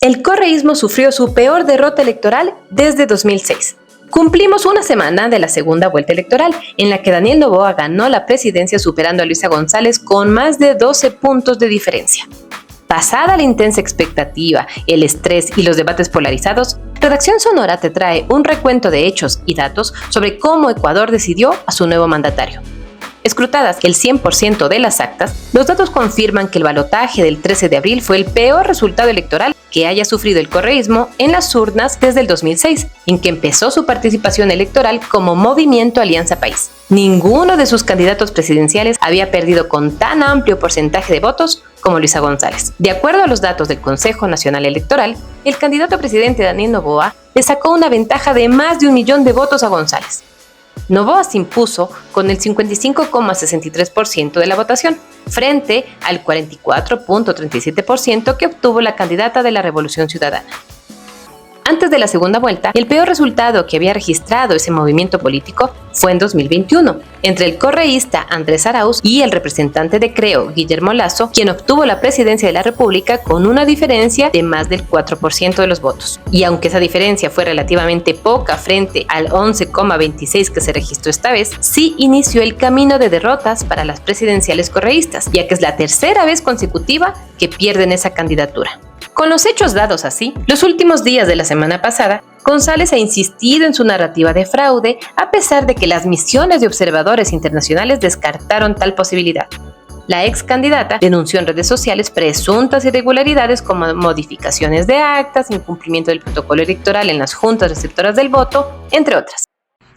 El correísmo sufrió su peor derrota electoral desde 2006. Cumplimos una semana de la segunda vuelta electoral, en la que Daniel Noboa ganó la presidencia superando a Luisa González con más de 12 puntos de diferencia. Pasada la intensa expectativa, el estrés y los debates polarizados, Redacción Sonora te trae un recuento de hechos y datos sobre cómo Ecuador decidió a su nuevo mandatario. Escrutadas el 100% de las actas, los datos confirman que el balotaje del 13 de abril fue el peor resultado electoral que haya sufrido el correísmo en las urnas desde el 2006, en que empezó su participación electoral como Movimiento Alianza País. Ninguno de sus candidatos presidenciales había perdido con tan amplio porcentaje de votos como Luisa González. De acuerdo a los datos del Consejo Nacional Electoral, el candidato a presidente Daniel Noboa le sacó una ventaja de más de 1 millón de votos a González. Noboa se impuso con el 55,63% de la votación, frente al 44,37% que obtuvo la candidata de la Revolución Ciudadana. Antes de la segunda vuelta, el peor resultado que había registrado ese movimiento político fue en 2021, entre el correísta Andrés Arauz y el representante de Creo, Guillermo Lasso, quien obtuvo la presidencia de la República con una diferencia de más del 4% de los votos. Y aunque esa diferencia fue relativamente poca frente al 11,26% que se registró esta vez, sí inició el camino de derrotas para las presidenciales correístas, ya que es la tercera vez consecutiva que pierden esa candidatura. Con los hechos dados así, los últimos días de la semana pasada, González ha insistido en su narrativa de fraude, a pesar de que las misiones de observadores internacionales descartaron tal posibilidad. La ex candidata denunció en redes sociales presuntas irregularidades como modificaciones de actas, incumplimiento del protocolo electoral en las juntas receptoras del voto, entre otras.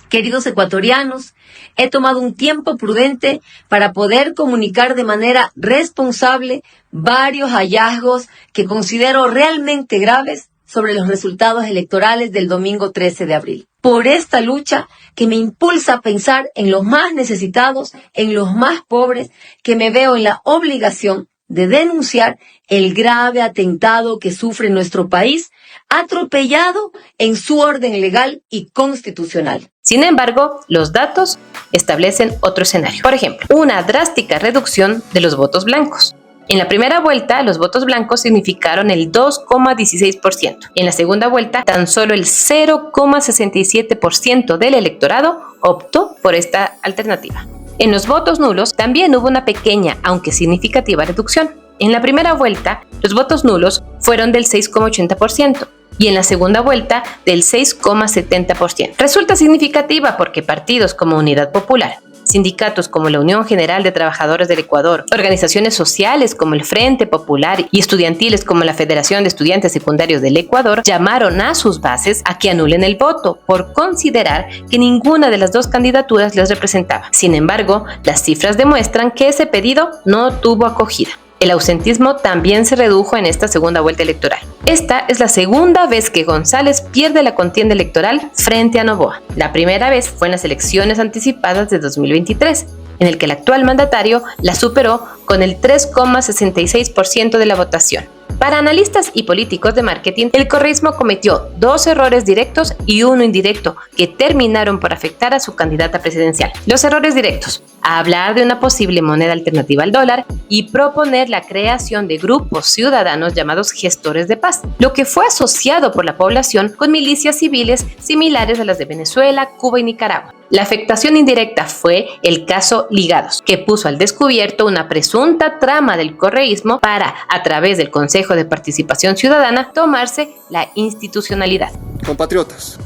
Queridos ecuatorianos, he tomado un tiempo prudente para poder comunicar de manera responsable varios hallazgos que considero realmente graves sobre los resultados electorales del domingo 13 de abril. Por esta lucha que me impulsa a pensar en los más necesitados, en los más pobres, que me veo en la obligación de denunciar el grave atentado que sufre nuestro país, atropellado en su orden legal y constitucional. Sin embargo, los datos establecen otro escenario. Por ejemplo, una drástica reducción de los votos blancos. En la primera vuelta, los votos blancos significaron el 2,16%. En la segunda vuelta, tan solo el 0,67% del electorado optó por esta alternativa. En los votos nulos también hubo una pequeña, aunque significativa, reducción. En la primera vuelta, los votos nulos fueron del 6,80% y en la segunda vuelta del 6,70%. Resulta significativa porque partidos como Unidad Popular, sindicatos como la Unión General de Trabajadores del Ecuador, organizaciones sociales como el Frente Popular y estudiantiles como la Federación de Estudiantes Secundarios del Ecuador llamaron a sus bases a que anulen el voto por considerar que ninguna de las dos candidaturas les representaba. Sin embargo, las cifras demuestran que ese pedido no tuvo acogida. El ausentismo también se redujo en esta segunda vuelta electoral. Esta es la segunda vez que González pierde la contienda electoral frente a Noboa. La primera vez fue en las elecciones anticipadas de 2023, en el que el actual mandatario la superó con el 3,66% de la votación. Para analistas y políticos de marketing, el correísmo cometió 2 errores directos y 1 indirecto que terminaron por afectar a su candidata presidencial. Los errores directos: hablar de una posible moneda alternativa al dólar y proponer la creación de grupos ciudadanos llamados gestores de paz, lo que fue asociado por la población con milicias civiles similares a las de Venezuela, Cuba y Nicaragua. La afectación indirecta fue el caso Ligados, que puso al descubierto una presunta trama del correísmo para, a través del Consejo de Participación Ciudadana, tomarse la institucionalidad. Compatriotas,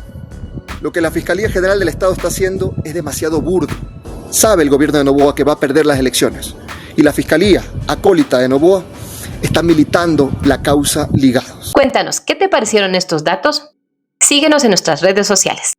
lo que la Fiscalía General del Estado está haciendo es demasiado burdo. Sabe el gobierno de Noboa que va a perder las elecciones y la Fiscalía, acólita de Noboa, está militando la causa Ligados. Cuéntanos, ¿qué te parecieron estos datos? Síguenos en nuestras redes sociales.